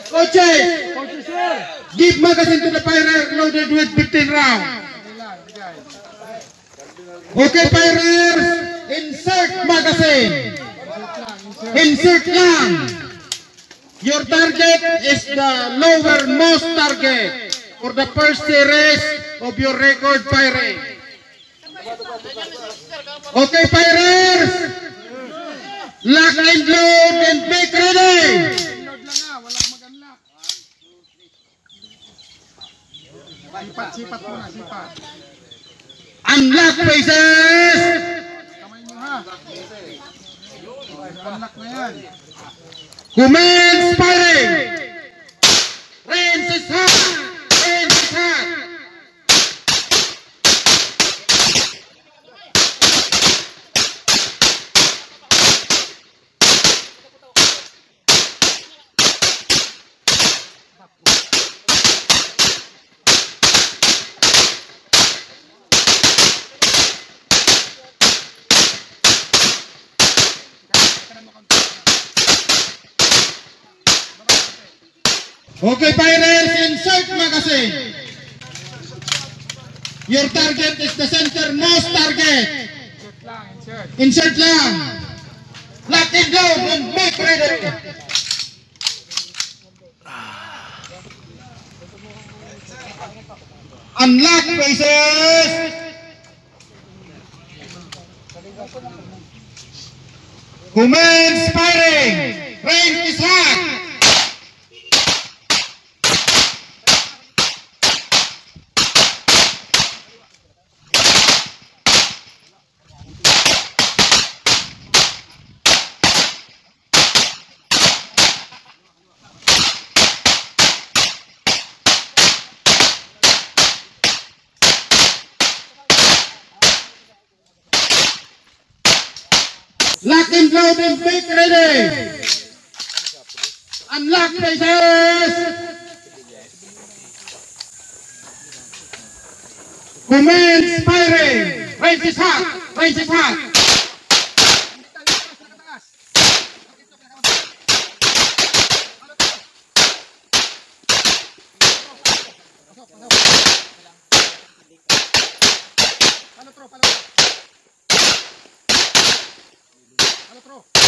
Coaches, give magazine to the firer loaded with 15 rounds. Okay, firers, insert magazine. Insert lang. Your target is the lowermost target for the first series of your record firing. Okay, firers, lock and load and make ready. Sipat muna, sipat. Unlock faces. Kamay nyo ha. Unlock na yan. Commence firing. Range is hot. Range is hot. Okay, firers, insert magazine. Your target is the centermost target. Insert lang. Lock and load and make ready. Unlock faces. Commence firing. Range is hot. Lock and load and make ready. Unlock faces. Commence firing. Range is hot. Range is hot. Palo, tro.